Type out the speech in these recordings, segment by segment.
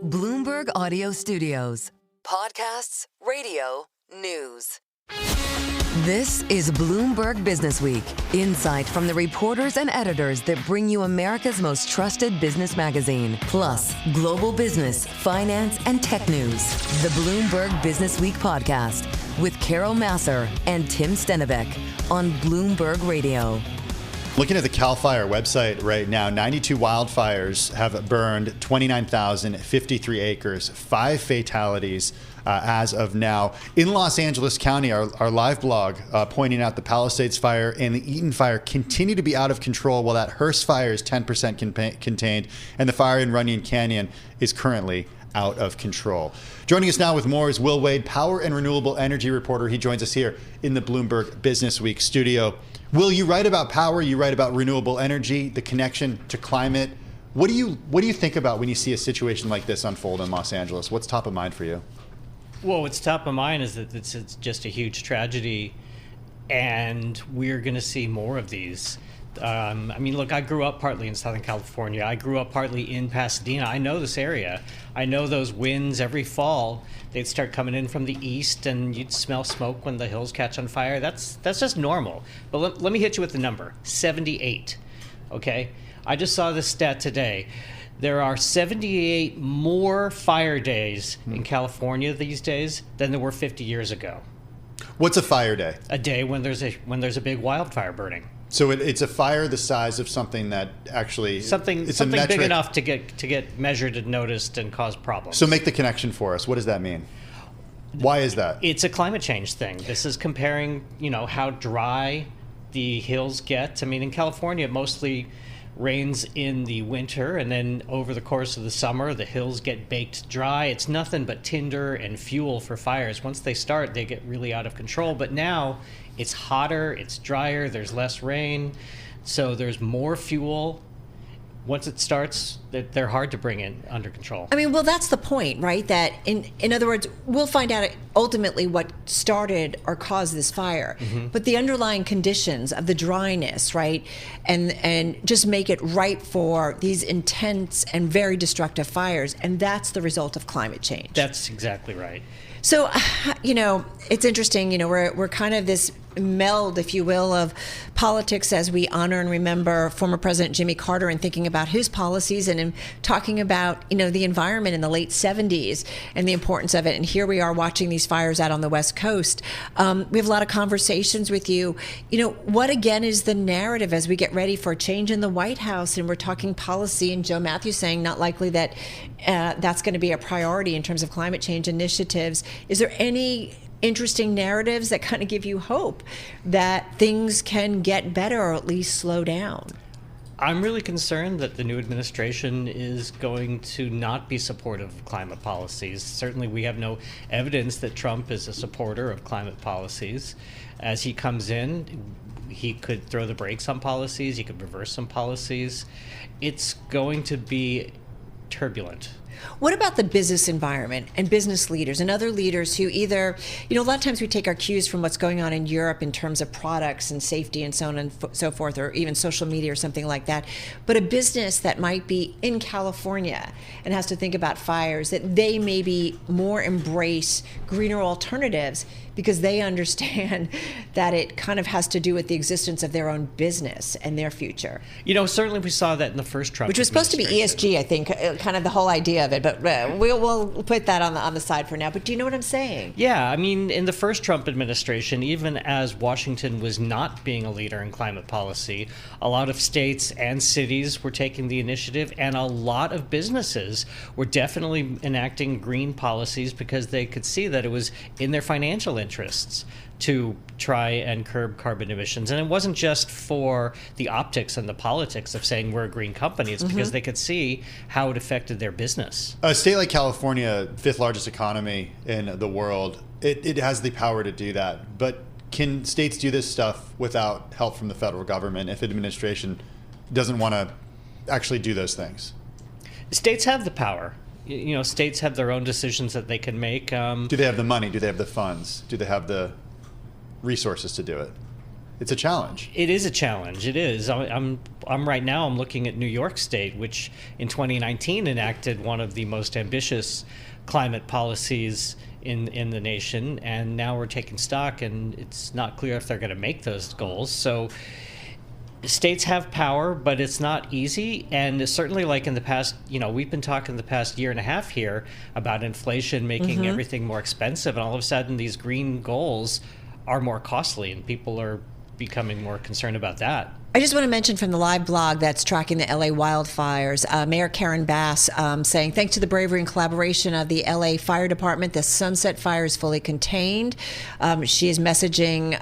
Bloomberg Audio Studios. Podcasts, radio, news. This is Bloomberg Businessweek, insight from the reporters and editors that bring you America's most trusted business magazine, plus global business, finance, and tech news. The Bloomberg Businessweek podcast with Carol Massar and Tim Stenovec on Bloomberg Radio. Looking at the CAL FIRE website right now, 92 wildfires have burned 29,053 acres, 5 fatalities as of now. In Los Angeles County, our live blog pointing out the Palisades fire and the Eaton fire continue to be out of control, while that Hearst fire is 10% contained, and the fire in Runyon Canyon is currently out of control. Joining us now with more is Will Wade, power and renewable energy reporter. He joins us here in the Bloomberg Businessweek studio. Will, you write about power, you write about renewable energy, the connection to climate. What do you think about when you see a situation like this unfold in Los Angeles? What's top of mind for you? Well, what's top of mind is that it's just a huge tragedy, and we're going to see more of these. Look, I grew up partly in Southern California. I grew up partly in Pasadena. I know this area. I know those winds every fall. They'd start coming in from the east, and you'd smell smoke when the hills catch on fire. That's just normal. But let me hit you with the number, 78, okay? I just saw this stat today. There are 78 more fire days in California these days than there were 50 years ago. What's a fire day? A day when there's a big wildfire burning. So it's a fire the size of something that actually something big enough to get measured and noticed and cause problems. So make the connection for us. What does that mean? Why is that? It's a climate change thing. This is comparing, how dry the hills get. I mean, in California, it mostly rains in the winter, and then over the course of the summer, the hills get baked dry. It's nothing but tinder and fuel for fires. Once they start, they get really out of control. But now it's hotter, it's drier, there's less rain, so there's more fuel. Once it starts, they're hard to bring in under control. I mean, well, that's the point, right? That in other words, we'll find out ultimately what started or caused this fire. Mm-hmm. But the underlying conditions of the dryness, right, and just make it ripe for these intense and very destructive fires, and that's the result of climate change. That's exactly right. So, it's interesting, we're kind of this meld, if you will, of politics as we honor and remember former President Jimmy Carter and thinking about his policies and him talking about, the environment in the late 70s and the importance of it. And here we are watching these fires out on the West Coast. We have a lot of conversations with you. What again is the narrative as we get ready for a change in the White House, and we're talking policy, and Joe Matthews saying not likely that that's going to be a priority in terms of climate change initiatives. Is there any interesting narratives that kind of give you hope that things can get better or at least slow down? I'm really concerned that the new administration is going to not be supportive of climate policies. Certainly we have no evidence that Trump is a supporter of climate policies. As he comes in, he could throw the brakes on policies, he could reverse some policies. It's going to be turbulent. What about the business environment and business leaders and other leaders who either, a lot of times we take our cues from what's going on in Europe in terms of products and safety and so on and so forth, or even social media or something like that. But a business that might be in California and has to think about fires, that they maybe more embrace greener alternatives because they understand that it kind of has to do with the existence of their own business and their future. Certainly we saw that in the first Trump Which was supposed to be ESG, I think, kind of the whole idea of it, but we'll put that on the side for now. But do you know what I'm saying? Yeah, I mean, in the first Trump administration, even as Washington was not being a leader in climate policy, a lot of states and cities were taking the initiative, and a lot of businesses were definitely enacting green policies because they could see that it was in their financial interests to try and curb carbon emissions. And it wasn't just for the optics and the politics of saying we're a green company. It's because they could see how it affected their business. A state like California, 5th largest economy in the world, it has the power to do that. But can states do this stuff without help from the federal government if administration doesn't want to actually do those things? States have the power. States have their own decisions that they can make. Do they have the money? Do they have the funds? Do they have the resources to do it? it's a challenge. It is a challenge. It is. I'm right now, I'm looking at New York State, which in 2019 enacted one of the most ambitious climate policies in the nation, and now we're taking stock, and it's not clear if they're going to make those goals. So states have power, but it's not easy. And certainly, like in the past, we've been talking the past year and a half here about inflation making everything more expensive, and all of a sudden these green goals are more costly, and people are becoming more concerned about that. I just want to mention from the live blog that's tracking the LA wildfires, Mayor Karen Bass saying, thanks to the bravery and collaboration of the LA Fire Department, the Sunset Fire is fully contained. She is messaging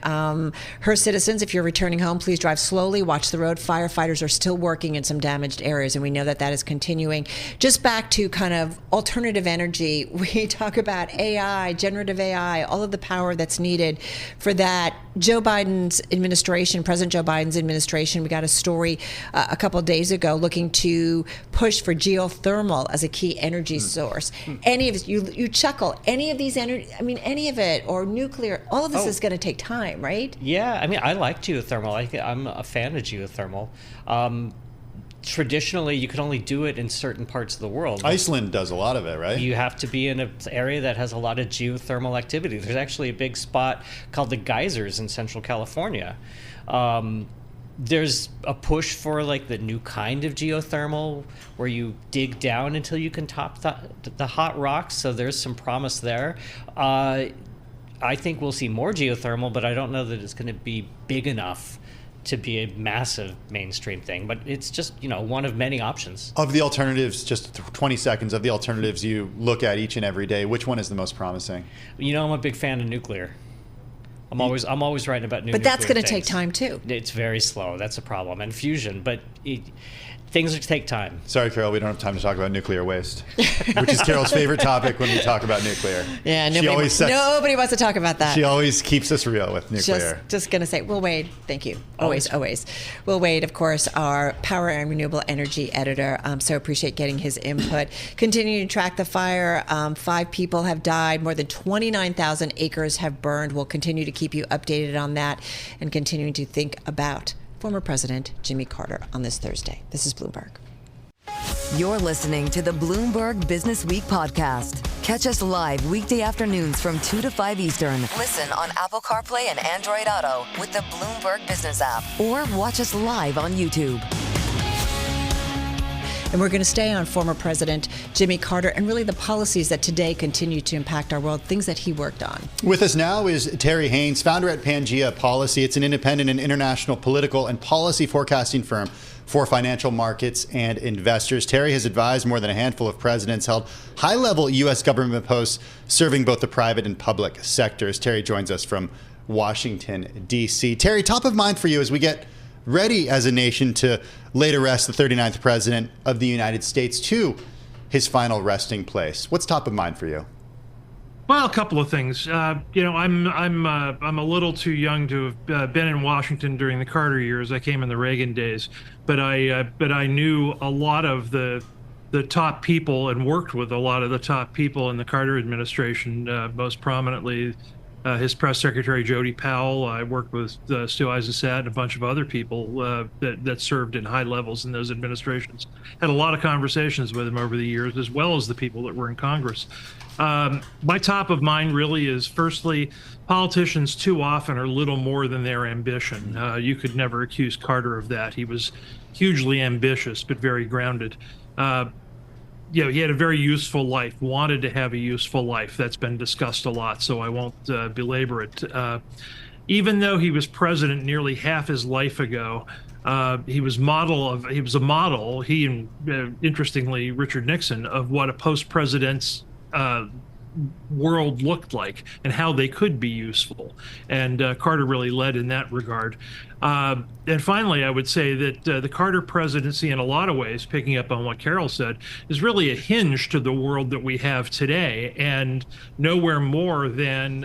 her citizens, if you're returning home, please drive slowly, watch the road. Firefighters are still working in some damaged areas, and we know that that is continuing. Just back to kind of alternative energy, we talk about AI, generative AI, all of the power that's needed for that. Joe Biden's administration, President Joe Biden's administration, we got a story a couple of days ago looking to push for geothermal as a key energy source. Any of you chuckle, any of these energy, any of it, or nuclear, all of this is going to take time, right? Yeah, I like geothermal. I'm a fan of geothermal. Traditionally, you can only do it in certain parts of the world. Iceland does a lot of it, right? You have to be in an area that has a lot of geothermal activity. There's actually a big spot called the Geysers in Central California. There's a push for like the new kind of geothermal where you dig down until you can top the hot rocks. So there's some promise there. I think we'll see more geothermal, but I don't know that it's going to be big enough to be a massive mainstream thing. But it's just, one of many options. Of the alternatives, just 20 seconds, of the alternatives you look at each and every day, which one is the most promising? I'm a big fan of nuclear. I'm always writing about nuclear. But that's going to take time too. It's very slow. That's a problem. And fusion, but things take time. Sorry, Carol, we don't have time to talk about nuclear waste, which is Carol's favorite topic when we talk about nuclear. Yeah, nobody wants to talk about that. She always keeps us real with nuclear. Just going to say, Will Wade, thank you. Always. Will Wade, of course, our power and renewable energy editor. So appreciate getting his input. Continuing to track the fire, 5 people have died. More than 29,000 acres have burned. We'll continue to keep you updated on that and continuing to think about former President Jimmy Carter on this Thursday. This is Bloomberg. You're listening to the Bloomberg Businessweek podcast. Catch us live weekday afternoons from 2 to 5 Eastern. Listen on Apple CarPlay and Android Auto with the Bloomberg Business app, or watch us live on YouTube. And we're going to stay on former President Jimmy Carter and really the policies that today continue to impact our world, things that he worked on. With us now is Terry Haines, founder at Pangea Policy. It's an independent and international political and policy forecasting firm for financial markets and investors. Terry has advised more than a handful of presidents, held high-level U.S. government posts serving both the private and public sectors. Terry joins us from Washington, D.C. Terry, top of mind for you as we get ready as a nation to lay to rest the 39th president of the United States to his final resting place. What's top of mind for you? Well, a couple of things. I'm a little too young to have been in Washington during the Carter years. I came in the Reagan days, but I knew a lot of the top people and worked with a lot of the top people in the Carter administration, most prominently his press secretary, Jody Powell. I worked with Stu Eizenstat and a bunch of other people that served in high levels in those administrations. Had a lot of conversations with him over the years, as well as the people that were in Congress. My top of mind really is, firstly, politicians too often are little more than their ambition. You could never accuse Carter of that. He was hugely ambitious, but very grounded. He had a very useful life, wanted to have a useful life. That's been discussed a lot, so I won't belabor it. Even though he was president nearly half his life ago, he was a model, he and interestingly Richard Nixon, of what a post-president's world looked like and how they could be useful. And Carter really led in that regard. And finally, I would say that the Carter presidency, in a lot of ways, picking up on what Carol said, is really a hinge to the world that we have today, and nowhere more than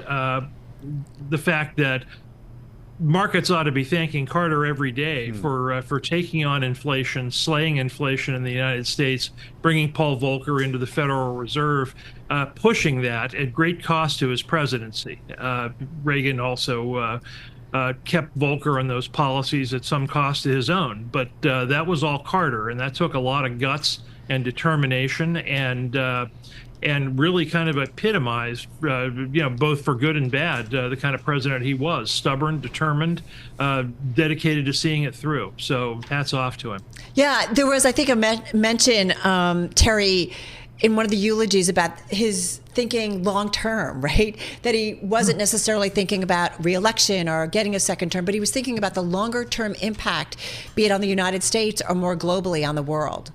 the fact that markets ought to be thanking Carter every day for taking on inflation, slaying inflation in the United States, bringing Paul Volcker into the Federal Reserve, pushing that at great cost to his presidency. Reagan also kept Volcker and those policies at some cost to his own. But that was all Carter, and that took a lot of guts and determination, and really kind of epitomized, both for good and bad, the kind of president he was: stubborn, determined, dedicated to seeing it through. So hats off to him. Yeah, there was, I think, a mention, Terry, in one of the eulogies about his thinking long term, right? That he wasn't necessarily thinking about re-election or getting a second term, but he was thinking about the longer term impact, be it on the United States or more globally on the world.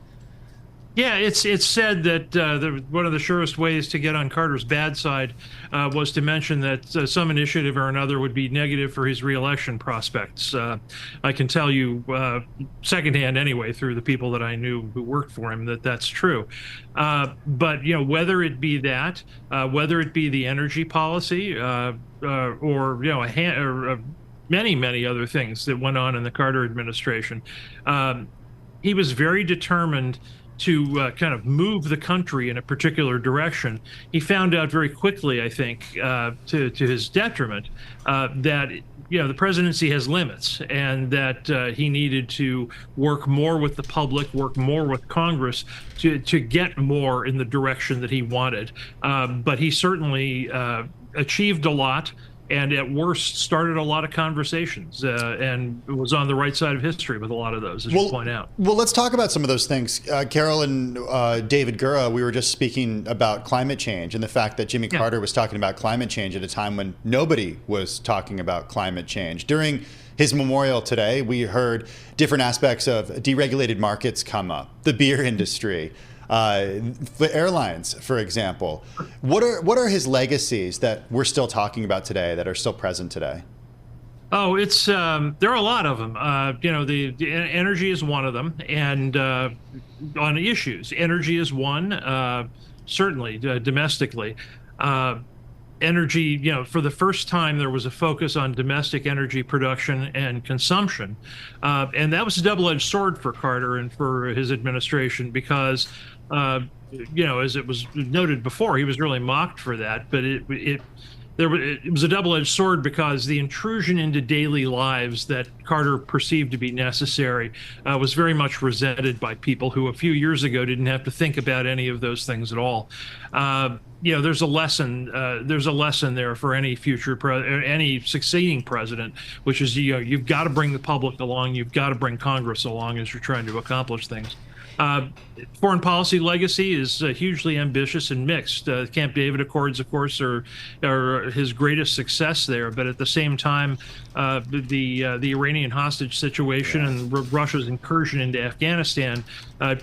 Yeah, it's said that one of the surest ways to get on Carter's bad side was to mention that some initiative or another would be negative for his reelection prospects. I can tell you secondhand anyway, through the people that I knew who worked for him, that that's true. But whether it be that, whether it be the energy policy, or many other things that went on in the Carter administration, he was very determined to kind of move the country in a particular direction. He found out very quickly, I think, to his detriment, that the presidency has limits, and that he needed to work more with the public, work more with Congress to get more in the direction that he wanted. But he certainly achieved a lot, and at worst started a lot of conversations, and was on the right side of history with a lot of those, as you point out. Well, let's talk about some of those things. Carol and David Gura, we were just speaking about climate change and the fact that Jimmy Carter was talking about climate change at a time when nobody was talking about climate change. During his memorial today, we heard different aspects of deregulated markets come up, the beer industry, the airlines, for example. What are his legacies that we're still talking about today, that are still present today? Oh, it's there are a lot of them. The energy is one of them, and on issues, energy is one. Certainly, domestically, energy. For the first time, there was a focus on domestic energy production and consumption, and that was a double-edged sword for Carter and for his administration, because as it was noted before, he was really mocked for that. But it was a double-edged sword, because the intrusion into daily lives that Carter perceived to be necessary was very much resented by people who a few years ago didn't have to think about any of those things at all. There's a lesson. There's a lesson there for any any succeeding president, which is you've got to bring the public along, you've got to bring Congress along as you're trying to accomplish things. Foreign policy legacy is hugely ambitious and mixed. Camp David Accords, of course, are his greatest success there. But at the same time, the Iranian hostage situation and Russia's incursion into Afghanistan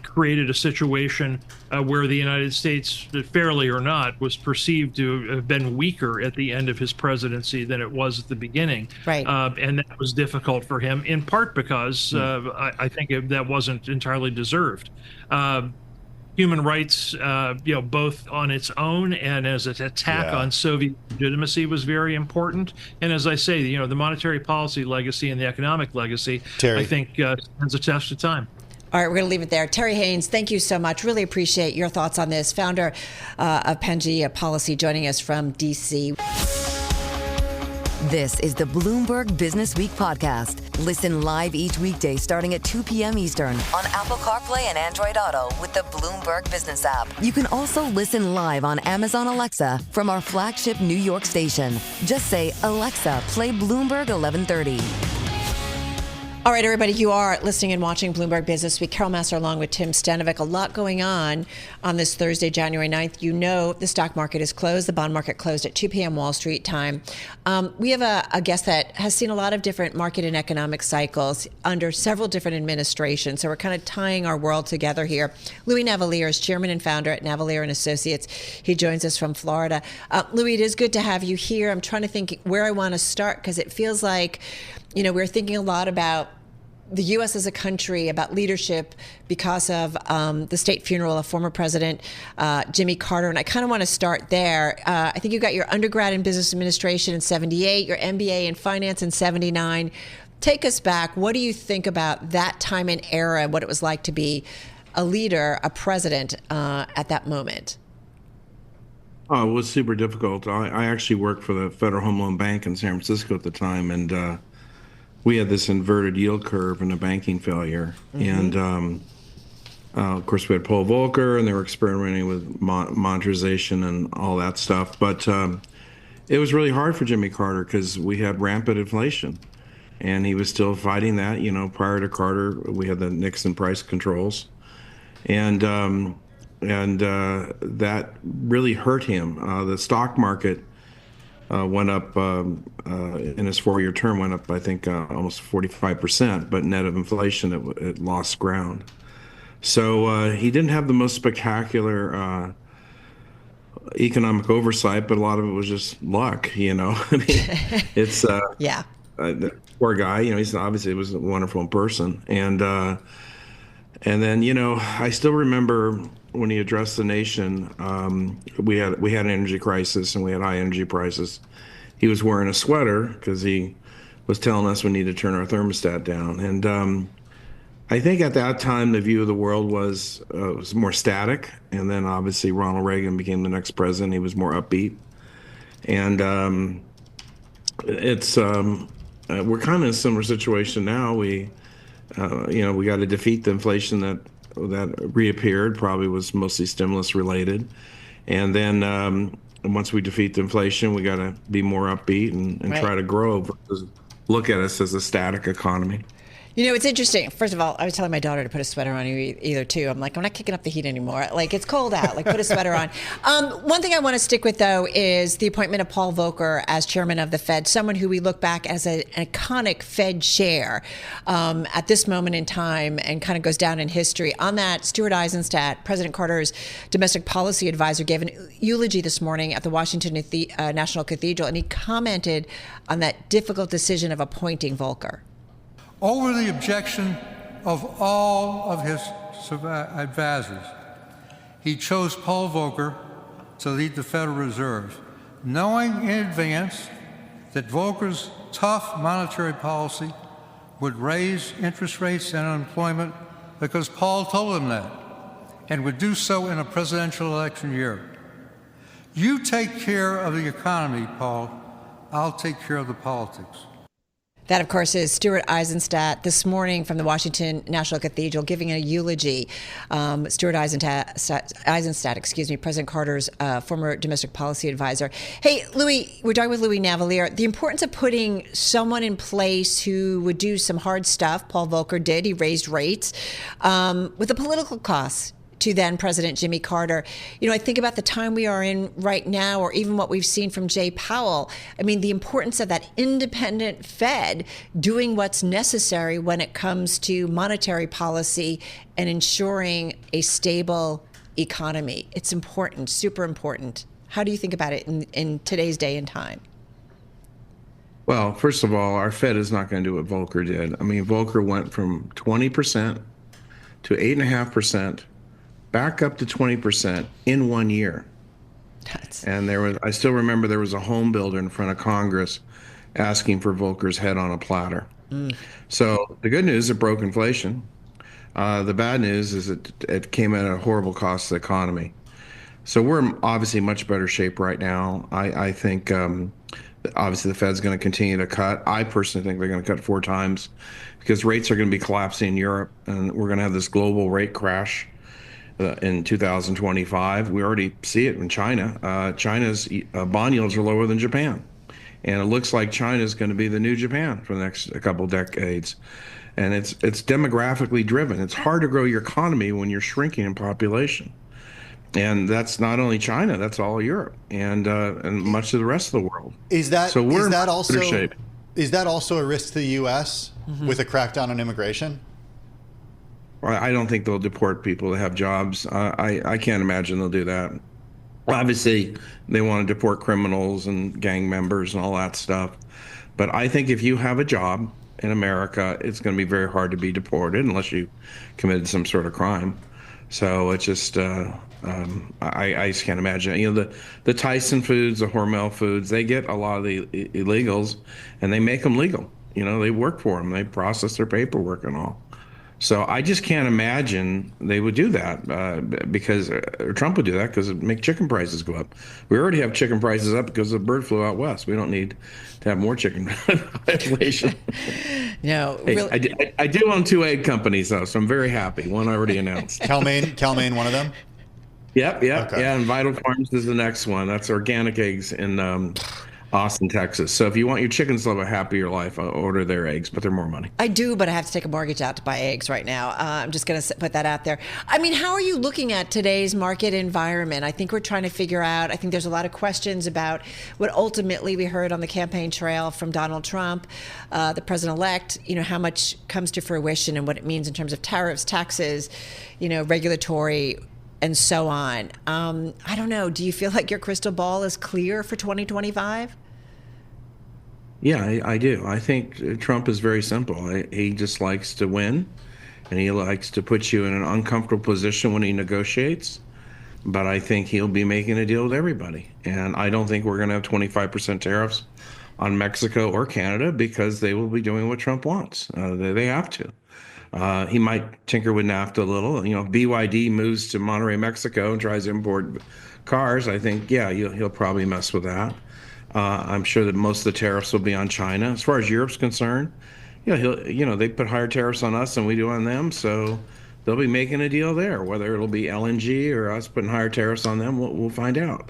created a situation where the United States, fairly or not, was perceived to have been weaker at the end of his presidency than it was at the beginning. Right. And that was difficult for him, in part because I think that wasn't entirely deserved. Human rights, both on its own and as an attack on Soviet legitimacy, was very important. And as I say, the monetary policy legacy and the economic legacy, Terry, I think, stands a test of time. All right, we're going to leave it there. Terry Haines, thank you so much. Really appreciate your thoughts on this. Founder of Pangea Policy, joining us from D.C. This is the Bloomberg Businessweek podcast. Listen live each weekday starting at 2 p.m. Eastern on Apple CarPlay and Android Auto with the Bloomberg Business app. You can also listen live on Amazon Alexa from our flagship New York station. Just say, Alexa, play Bloomberg 1130. All right, everybody, you are listening and watching Bloomberg Businessweek. Carol Massar along with Tim Stenovec. A lot going on this Thursday, January 9th. The stock market is closed. The bond market closed at 2 p.m. Wall Street time. We have a guest that has seen a lot of different market and economic cycles under several different administrations. So we're kind of tying our world together here. Louis Navellier is chairman and founder at Navellier Associates. He joins us from Florida. Louis, it is good to have you here. I'm trying to think where I want to start, because it feels like, we're thinking a lot about the U.S. as a country, about leadership because of the state funeral of former President Jimmy Carter. And I kind of want to start there. I think you got your undergrad in business administration in 78, your MBA in finance in 79. Take us back. What do you think about that time and era, what it was like to be a leader, a president at that moment? Oh, it was super difficult. I actually worked for the Federal Home Loan Bank in San Francisco at the time, and we had this inverted yield curve and a banking failure. And of course, we had Paul Volcker, and they were experimenting with monetization and all that stuff. But it was really hard for Jimmy Carter because we had rampant inflation, and he was still fighting that. You know, prior to Carter, we had the Nixon price controls, and that really hurt him. The stock market went up in his 4-year term, went up, I think, almost 45%, but net of inflation, it lost ground. So he didn't have the most spectacular economic oversight, but a lot of it was just luck, you know. I mean, it's Yeah. The poor guy, you know, he's obviously was a wonderful person. And then, you know, I still remember when he addressed the nation, we had an energy crisis and we had high energy prices. He was wearing a sweater because he was telling us we need to turn our thermostat down. And I think at that time the view of the world was more static. And then obviously Ronald Reagan became the next president. He was more upbeat. And we're kind of in a similar situation now. We got to defeat the inflation that reappeared, probably was mostly stimulus related. And then once we defeat the inflation, we got to be more upbeat and Right. try to grow versus look at us as a static economy. You know, it's interesting. First of all, I was telling my daughter to put a sweater on either too. I'm like, I'm not kicking up the heat anymore. Like, it's cold out. Like, put a sweater on. One thing I want to stick with, though, is the appointment of Paul Volcker as chairman of the Fed, someone who we look back as an iconic Fed chair at this moment in time and kind of goes down in history. On that, Stuart Eizenstat, President Carter's domestic policy advisor, gave an eulogy this morning at the Washington National Cathedral, and he commented on that difficult decision of appointing Volcker. Over the objection of all of his advisors, he chose Paul Volcker to lead the Federal Reserve, knowing in advance that Volcker's tough monetary policy would raise interest rates and unemployment because Paul told him that, and would do so in a presidential election year. You take care of the economy, Paul. I'll take care of the politics. That, of course, is Stuart Eizenstat this morning from the Washington National Cathedral giving a eulogy. Stuart Eizenstat, President Carter's former domestic policy advisor. Hey, Louis, we're talking with Louis Navellier. The importance of putting someone in place who would do some hard stuff. Paul Volcker did. He raised rates with the political costs to then President Jimmy Carter. You know, I think about the time we are in right now, or even what we've seen from Jay Powell. I mean, the importance of that independent Fed doing what's necessary when it comes to monetary policy and ensuring a stable economy. It's important, super important. How do you think about it in today's day and time? Well, first of all, our Fed is not going to do what Volcker did. I mean, Volcker went from 20% to 8.5%. Back up to 20% in 1 year. And I still remember there was a home builder in front of Congress asking for Volcker's head on a platter. So the good news, it broke inflation. The bad news is it came at a horrible cost to the economy. So we're obviously in much better shape right now. I think obviously the Fed's going to continue to cut. I personally think they're going to cut 4 times because rates are going to be collapsing in Europe, and we're going to have this global rate crash in 2025. We already see it in China. China's bond yields are lower than Japan. And it looks like China is going to be the new Japan for the next couple decades. And it's demographically driven. It's hard to grow your economy when you're shrinking in population. And that's not only China, that's all Europe and much of the rest of the world. Is that better shape. Is that also a risk to the U.S. with a crackdown on immigration? I don't think they'll deport people that have jobs. I can't imagine they'll do that. Obviously, they want to deport criminals and gang members and all that stuff. But I think if you have a job in America, it's going to be very hard to be deported unless you committed some sort of crime. So it's just, I just can't imagine. You know, the Tyson foods, the Hormel foods, they get a lot of the illegals and they make them legal. You know, they work for them. They process their paperwork and all. So I just can't imagine they would do that because Trump would do that because it would make chicken prices go up. We already have chicken prices up because of bird flu out west. We don't need to have more chicken inflation. No, hey, really. I do own 2 egg companies though, so I'm very happy. One already announced. Cal-Maine, one of them. Yep, Okay. yeah. And Vital Farms is the next one. That's organic eggs in Austin, Texas. So if you want your chickens to live a happier life, order their eggs, but they're more money. I do, but I have to take a mortgage out to buy eggs right now. I'm just going to put that out there. I mean, how are you looking at today's market environment? I think we're trying to figure out, I think there's a lot of questions about what ultimately we heard on the campaign trail from Donald Trump, the president-elect, how much comes to fruition and what it means in terms of tariffs, taxes, regulatory, and so on. I don't know. Do you feel like your crystal ball is clear for 2025? Yeah, I do. I think Trump is very simple. He just likes to win, and he likes to put you in an uncomfortable position when he negotiates. But I think he'll be making a deal with everybody. And I don't think we're going to have 25% tariffs on Mexico or Canada because they will be doing what Trump wants. They have to. He might tinker with NAFTA a little. BYD moves to Monterrey, Mexico, and tries to import cars. I think, yeah, he'll probably mess with that. I'm sure that most of the tariffs will be on China. As far as Europe's concerned, they put higher tariffs on us than we do on them, so they'll be making a deal there. Whether it'll be LNG or us putting higher tariffs on them, we'll find out.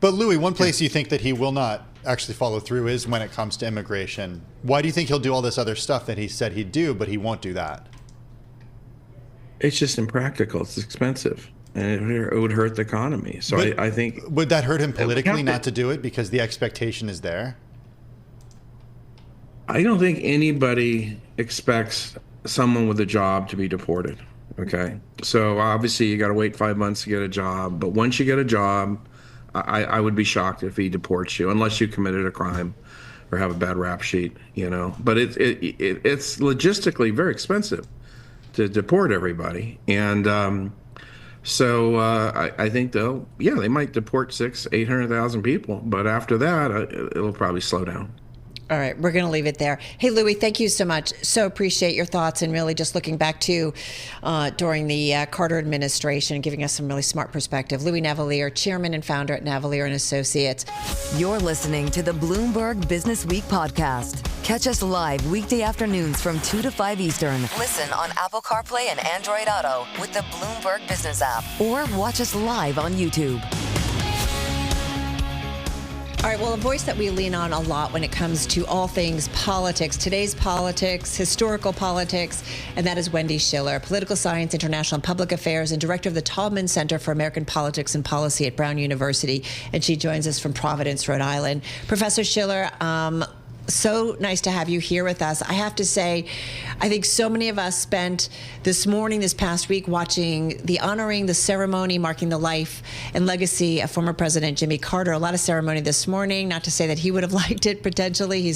But Louis, one place you think that he will not actually follow through is when it comes to immigration. Why do you think he'll do all this other stuff that he said he'd do, but he won't do that? It's just impractical. It's expensive, and it would hurt the economy. So I think... Would that hurt him politically not to do it because the expectation is there? I don't think anybody expects someone with a job to be deported, okay? So obviously you got to wait 5 months to get a job, but once you get a job, I would be shocked if he deports you, unless you committed a crime or have a bad rap sheet, But it's logistically very expensive to deport everybody, and so I think they might deport 600,000-800,000 people, but after that, it'll probably slow down. All right, we're going to leave it there. Hey, Louis, thank you so much. So appreciate your thoughts and really just looking back to during the Carter administration, giving us some really smart perspective. Louis Navellier, chairman and founder at Navellier Associates. You're listening to the Bloomberg Businessweek podcast. Catch us live weekday afternoons from 2 to 5 Eastern. Listen on Apple CarPlay and Android Auto with the Bloomberg Business app, or watch us live on YouTube. All right, well, a voice that we lean on a lot when it comes to all things politics, today's politics, historical politics, and that is Wendy Schiller, political science, international and public affairs, and director of the Taubman Center for American Politics and Policy at Brown University. And she joins us from Providence, Rhode Island. Professor Schiller, so nice to have you here with us. I have to say, I think so many of us spent this past week, honoring the ceremony marking the life and legacy of former President Jimmy Carter. A lot of ceremony this morning, not to say that he would have liked it potentially. He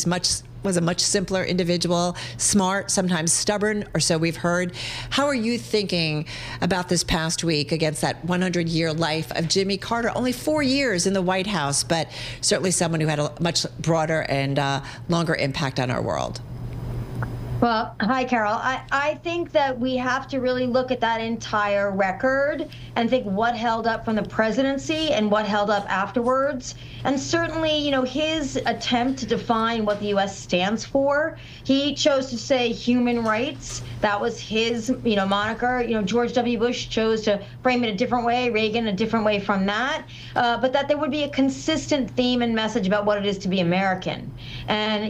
was a much simpler individual, smart, sometimes stubborn, or so we've heard. How are you thinking about this past week against that 100-year life of Jimmy Carter? Only 4 years in the White House, but certainly someone who had a much broader and longer impact on our world. Well, hi, Carol. I think that we have to really look at that entire record and think what held up from the presidency and what held up afterwards. And certainly, his attempt to define what the U.S. stands for, he chose to say human rights. That was his, moniker. George W. Bush chose to frame it a different way, Reagan a different way from that. But that there would be a consistent theme and message about what it is to be American. And,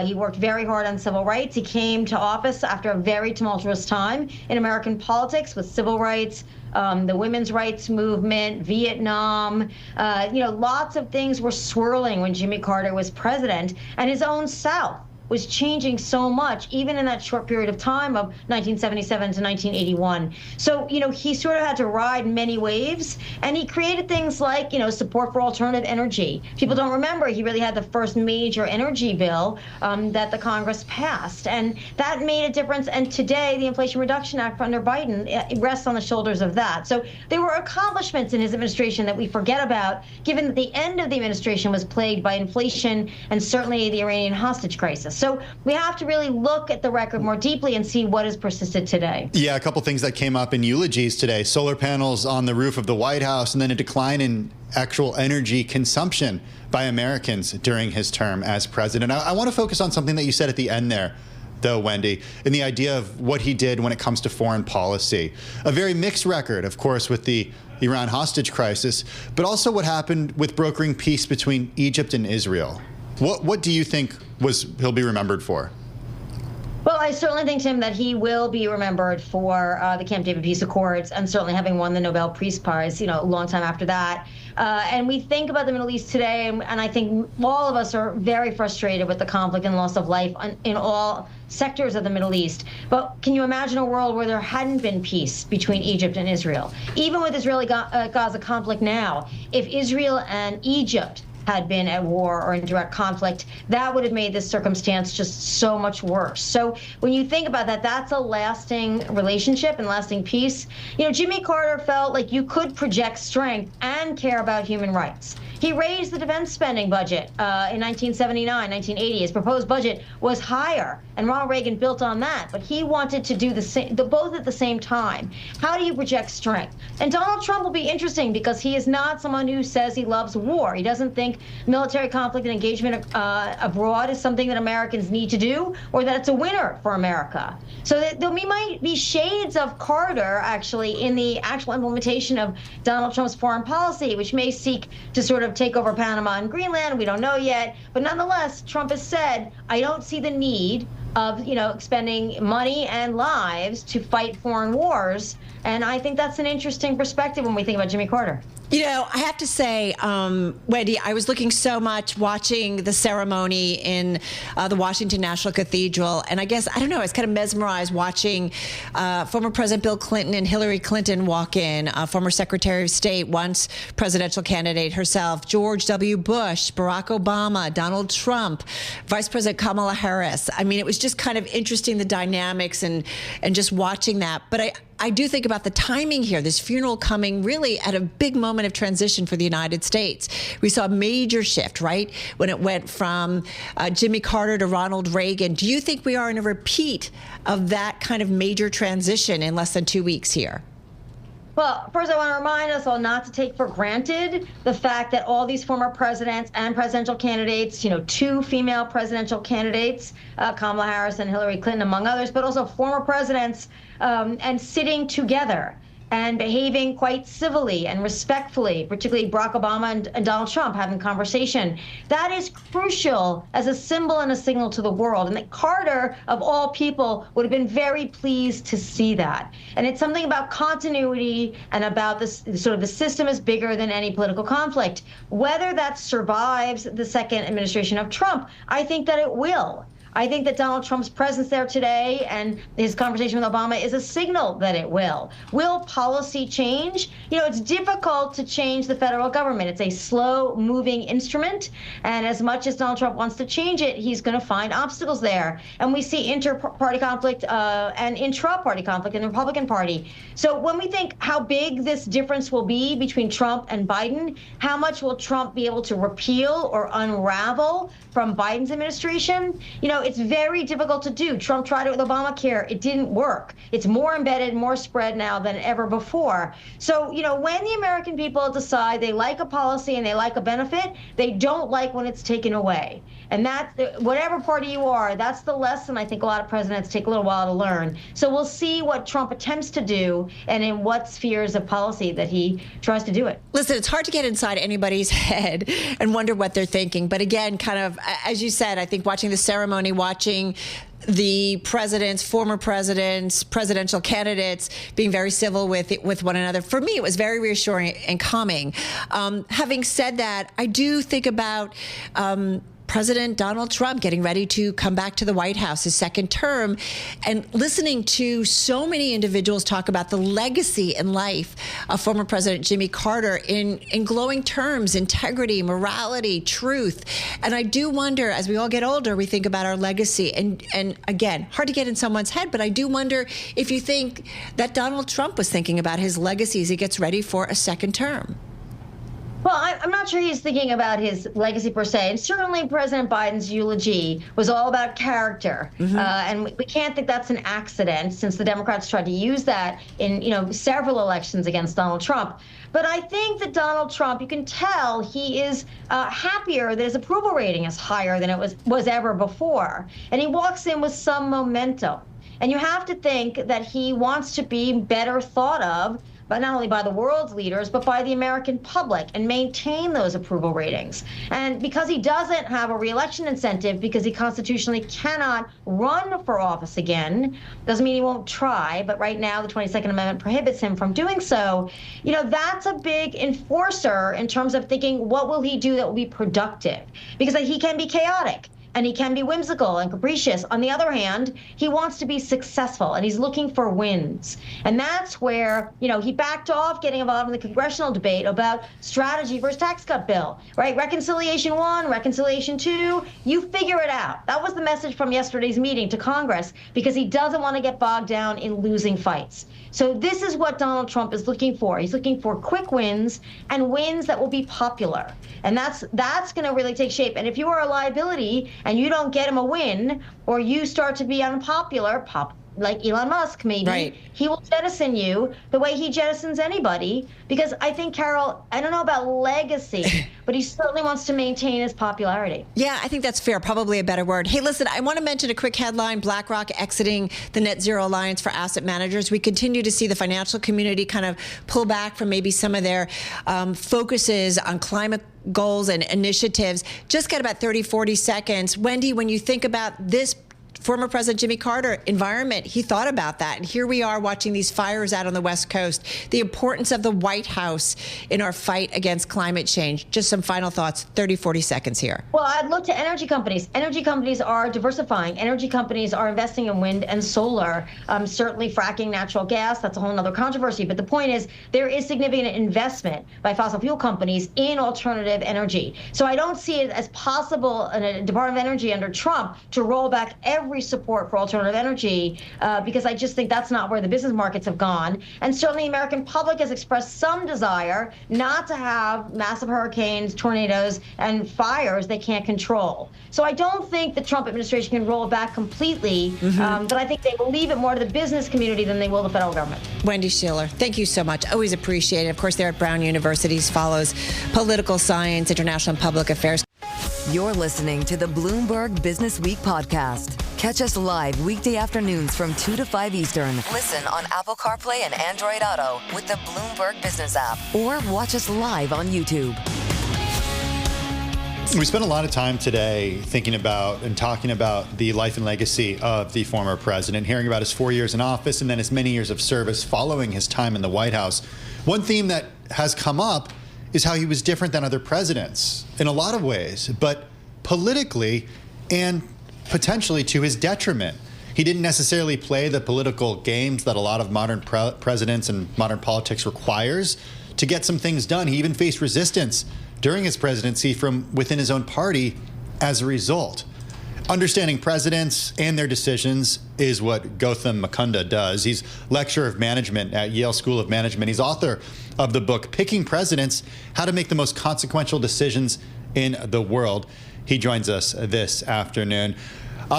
he worked very hard on civil rights. He came to office after a very tumultuous time in American politics with civil rights, the women's rights movement, Vietnam, lots of things were swirling when Jimmy Carter was president, and his own South was changing so much, even in that short period of time of 1977 to 1981. So, he sort of had to ride many waves, and he created things like, support for alternative energy. People don't remember he really had the first major energy bill that the Congress passed, and that made a difference. And today, the Inflation Reduction Act under Biden, it rests on the shoulders of that. So there were accomplishments in his administration that we forget about, given that the end of the administration was plagued by inflation and certainly the Iranian hostage crisis. So we have to really look at the record more deeply and see what has persisted today. Yeah, a couple things that came up in eulogies today. Solar panels on the roof of the White House, and then a decline in actual energy consumption by Americans during his term as president. I want to focus on something that you said at the end there, though, Wendy, in the idea of what he did when it comes to foreign policy. A very mixed record, of course, with the Iran hostage crisis, but also what happened with brokering peace between Egypt and Israel. What do you think he'll be remembered for? Well, I certainly think, Tim, that he will be remembered for the Camp David Peace Accords, and certainly having won the Nobel Peace Prize, a long time after that. And we think about the Middle East today, and I think all of us are very frustrated with the conflict and loss of life in all sectors of the Middle East. But can you imagine a world where there hadn't been peace between Egypt and Israel? Even with Israeli-Gaza conflict now, if Israel and Egypt had been at war or in direct conflict, that would have made this circumstance just so much worse. So when you think about that, that's a lasting relationship and lasting peace. Jimmy Carter felt like you could project strength and care about human rights. He raised the defense spending budget in 1979, 1980. His proposed budget was higher, and Ronald Reagan built on that. But he wanted to do both at the same time. How do you project strength? And Donald Trump will be interesting because he is not someone who says he loves war. He doesn't think military conflict and engagement abroad is something that Americans need to do, or that it's a winner for America. So there might be shades of Carter, actually, in the actual implementation of Donald Trump's foreign policy, which may seek to sort of take over Panama and Greenland. We don't know yet. But nonetheless, Trump has said, I don't see the need of, expending money and lives to fight foreign wars. And I think that's an interesting perspective when we think about Jimmy Carter. I have to say, Wendy, I was looking so much watching the ceremony in the Washington National Cathedral. And I guess, I don't know, I was kind of mesmerized watching former President Bill Clinton and Hillary Clinton walk in, former Secretary of State, once presidential candidate herself, George W. Bush, Barack Obama, Donald Trump, Vice President Kamala Harris. I mean, it was just kind of interesting, the dynamics and just watching that. But I do think about the timing here, this funeral coming really at a big moment of transition for the United States. We saw a major shift, right, when it went from Jimmy Carter to Ronald Reagan. Do you think we are in a repeat of that kind of major transition in less than 2 weeks here? Well, first, I want to remind us all not to take for granted the fact that all these former presidents and presidential candidates, 2 female presidential candidates, Kamala Harris and Hillary Clinton, among others, but also former presidents, and sitting together and behaving quite civilly and respectfully, particularly Barack Obama and Donald Trump having conversation. That is crucial as a symbol and a signal to the world. And that Carter, of all people, would have been very pleased to see that. And it's something about continuity and about this sort of the system is bigger than any political conflict. Whether that survives the second administration of Trump, I think that it will. I think that Donald Trump's presence there today and his conversation with Obama is a signal that it will. Will policy change? It's difficult to change the federal government. It's a slow-moving instrument, and as much as Donald Trump wants to change it, he's going to find obstacles there. And we see inter-party conflict and intra-party conflict in the Republican Party. So when we think how big this difference will be between Trump and Biden, how much will Trump be able to repeal or unravel from Biden's administration? It's very difficult to do. Trump tried it with Obamacare. It didn't work. It's more embedded, more spread now than ever before. So, when the American people decide they like a policy and they like a benefit, they don't like when it's taken away. And that, whatever party you are, that's the lesson I think a lot of presidents take a little while to learn. So we'll see what Trump attempts to do and in what spheres of policy that he tries to do it. Listen, it's hard to get inside anybody's head and wonder what they're thinking. But again, kind of, as you said, I think watching the ceremony, watching the presidents, former presidents, presidential candidates being very civil with one another. For me, it was very reassuring and calming. Having said that, I do think about President Donald Trump getting ready to come back to the White House, his second term, and listening to so many individuals talk about the legacy and life of former President Jimmy Carter in glowing terms, integrity, morality, truth. And I do wonder, as we all get older, we think about our legacy. And again, hard to get in someone's head, but I do wonder if you think that Donald Trump was thinking about his legacy as he gets ready for a second term. Well, I'm not sure he's thinking about his legacy per se. And certainly President Biden's eulogy was all about character. And we can't think that's an accident, since the Democrats tried to use that in several elections against Donald Trump. But I think that Donald Trump, you can tell he is happier that his approval rating is higher than it was ever before. And he walks in with some momentum. And you have to think that he wants to be better thought of, but not only by the world's leaders, but by the American public, and maintain those approval ratings. And because he doesn't have a reelection incentive, because he constitutionally cannot run for office again, doesn't mean he won't try, but right now the 22nd Amendment prohibits him from doing so. That's a big enforcer in terms of thinking, what will he do that will be productive? Because he can be chaotic, and he can be whimsical and capricious. On the other hand, he wants to be successful, and he's looking for wins. And that's where, he backed off getting involved in the congressional debate about strategy for his tax cut bill, right? Reconciliation 1, reconciliation 2, you figure it out. That was the message from yesterday's meeting to Congress, because he doesn't want to get bogged down in losing fights. So this is what Donald Trump is looking for. He's looking for quick wins, and wins that will be popular. And that's going to really take shape. And if you are a liability and you don't get him a win, or you start to be unpopular, like Elon Musk maybe, right, he will jettison you the way he jettisons anybody. Because I think, Carol, I don't know about legacy, but he certainly wants to maintain his popularity. Yeah, I think that's fair. Probably a better word. Hey, listen, I want to mention a quick headline: BlackRock exiting the Net Zero Alliance for Asset Managers. We continue to see the financial community kind of pull back from maybe some of their focuses on climate goals and initiatives. Just got about 30, 40 seconds. Wendy, when you think about this former President Jimmy Carter environment, he thought about that. And here we are watching these fires out on the West Coast, the importance of the White House in our fight against climate change. Just some final thoughts, 30, 40 seconds here. Well, I'd look to energy companies. Energy companies are diversifying. Energy companies are investing in wind and solar. Certainly fracking natural gas, that's a whole other controversy. But the point is, there is significant investment by fossil fuel companies in alternative energy. So I don't see it as possible in a Department of Energy under Trump to roll back every support for alternative energy, because I just think that's not where the business markets have gone. And certainly the American public has expressed some desire not to have massive hurricanes, tornadoes, and fires they can't control. So I don't think the Trump administration can roll it back completely, but I think they will leave it more to the business community than they will the federal government. Wendy Schiller, thank you so much. Always appreciate it. Of course, there at Brown University follows political science, international and public affairs. You're listening to the Bloomberg Businessweek podcast. Catch us live weekday afternoons from 2 to 5 Eastern. Listen on Apple CarPlay and Android Auto with the Bloomberg Business app, or watch us live on YouTube. We spent a lot of time today thinking about and talking about the life and legacy of the former president, hearing about his 4 years in office and then his many years of service following his time in the White House. One theme that has come up is how he was different than other presidents in a lot of ways, but politically and potentially to his detriment. He didn't necessarily play the political games that a lot of modern presidents and modern politics requires to get some things done. He even faced resistance during his presidency from within his own party as a result. Understanding presidents and their decisions is what Gautam Mukunda does. He's lecturer of management at Yale School of Management. He's author of the book, Picking Presidents, How to Make the Most Consequential Decisions in the World. He joins us this afternoon.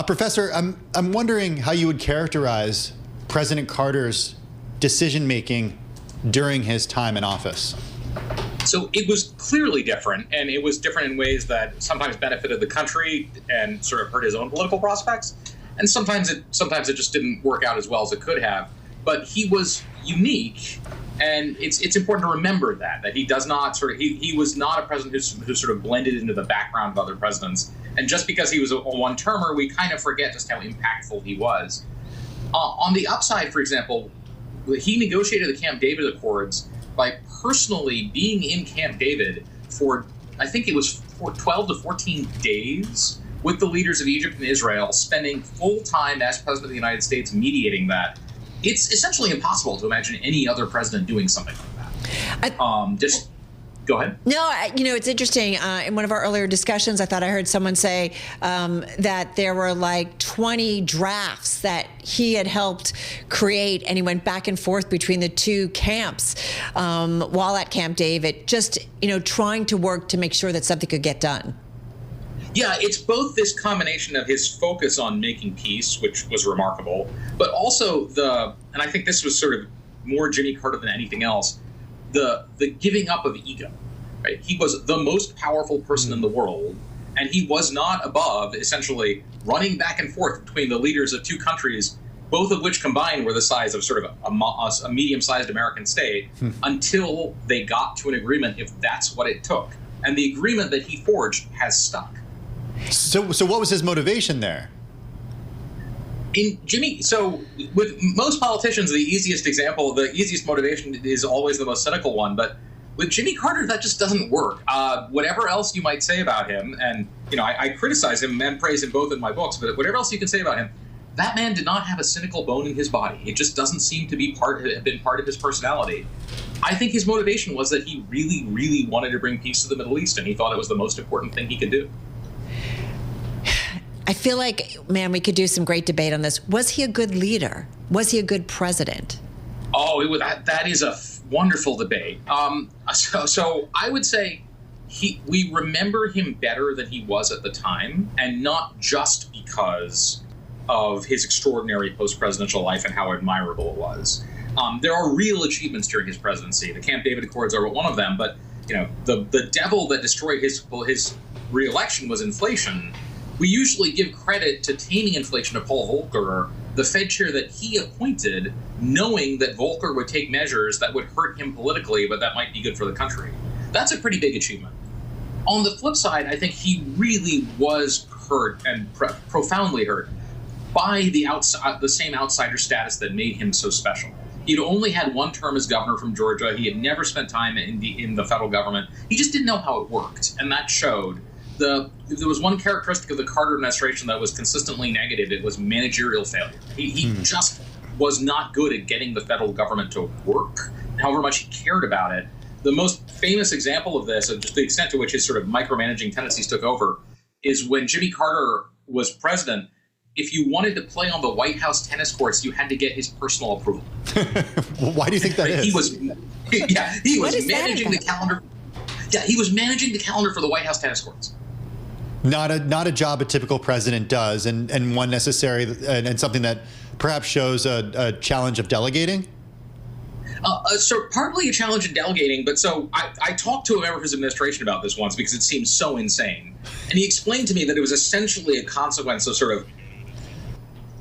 Professor, I'm wondering how you would characterize President Carter's decision-making during his time in office. So it was clearly different, and it was different in ways that sometimes benefited the country and sort of hurt his own political prospects, and sometimes it just didn't work out as well as it could have. But he was unique, and it's important to remember that he does not he was not a president who sort of blended into the background of other presidents. And just because he was a one-termer, we kind of forget just how impactful he was. On the upside, for example, he negotiated the Camp David Accords by personally being in Camp David for, I think it was 12 to 14 days with the leaders of Egypt and Israel, spending full time as President of the United States mediating that. It's essentially impossible to imagine any other president doing something like that. Go ahead. No, it's interesting. In one of our earlier discussions, I thought I heard someone say that there were like 20 drafts that he had helped create, and he went back and forth between the two camps while at Camp David, just, trying to work to make sure that something could get done. Yeah, it's both this combination of his focus on making peace, which was remarkable, but also and I think this was sort of more Jimmy Carter than anything else, the giving up of ego. Right? He was the most powerful person in the world, and he was not above essentially running back and forth between the leaders of two countries, both of which combined were the size of sort of a medium-sized American state, until they got to an agreement, if that's what it took. And the agreement that he forged has stuck. So what was his motivation there? So with most politicians, the easiest motivation is always the most cynical one. But with Jimmy Carter, that just doesn't work. Whatever else you might say about him, and I criticize him and praise him both in my books, but whatever else you can say about him, that man did not have a cynical bone in his body. It just doesn't seem to be part of his personality. I think his motivation was that he really, really wanted to bring peace to the Middle East, and he thought it was the most important thing he could do. I feel like, man, we could do some great debate on this. Was he a good leader? Was he a good president? Oh, that is a wonderful debate. So I would say we remember him better than he was at the time, and not just because of his extraordinary post-presidential life and how admirable it was. There are real achievements during his presidency. The Camp David Accords are one of them, but the devil that destroyed his re-election was inflation. We usually give credit to taming inflation to Paul Volcker, the Fed chair that he appointed, knowing that Volcker would take measures that would hurt him politically, but that might be good for the country. That's a pretty big achievement. On the flip side, I think he really was hurt, and profoundly hurt, by the same outsider status that made him so special. He'd only had one term as governor from Georgia. He had never spent time in the federal government. He just didn't know how it worked, and that showed. If there was one characteristic of the Carter administration that was consistently negative, it was managerial failure. He just was not good at getting the federal government to work, however much he cared about it. The most famous example of this, of just the extent to which his sort of micromanaging tendencies took over, is when Jimmy Carter was president. If you wanted to play on the White House tennis courts, you had to get his personal approval. Well, why do you think that is? He was managing the calendar. Yeah, he was managing the calendar for the White House tennis courts. Not a job a typical president does, and one necessary, and something that perhaps shows a challenge of delegating? So partly a challenge in delegating, but so I talked to a member of his administration about this once because it seemed so insane. And he explained to me that it was essentially a consequence of sort of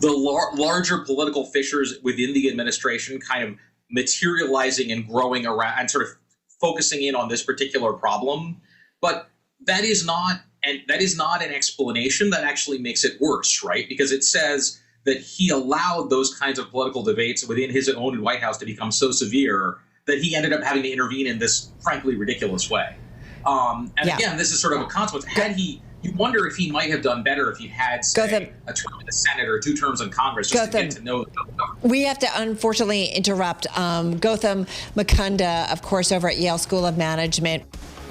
the larger political fissures within the administration kind of materializing and growing around and sort of focusing in on this particular problem. But that is not an explanation that actually makes it worse, right? Because it says that he allowed those kinds of political debates within his own White House to become so severe that he ended up having to intervene in this frankly ridiculous way. Again, this is sort of a consequence. You wonder if he might have done better if he had, say, a term in the Senate or 2 terms in Congress just to get to know the government. We have to unfortunately interrupt. Gautam Mukunda, of course, over at Yale School of Management.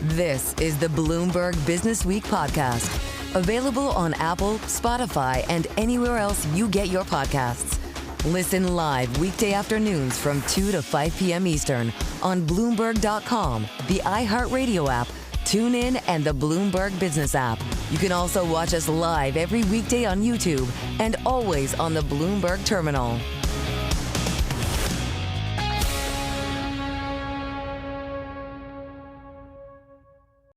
This is the Bloomberg Businessweek podcast, available on Apple, Spotify, and anywhere else you get your podcasts. Listen live weekday afternoons from 2 to 5 p.m. Eastern on Bloomberg.com, the iHeartRadio app, TuneIn, and the Bloomberg Business app. You can also watch us live every weekday on YouTube and always on the Bloomberg Terminal.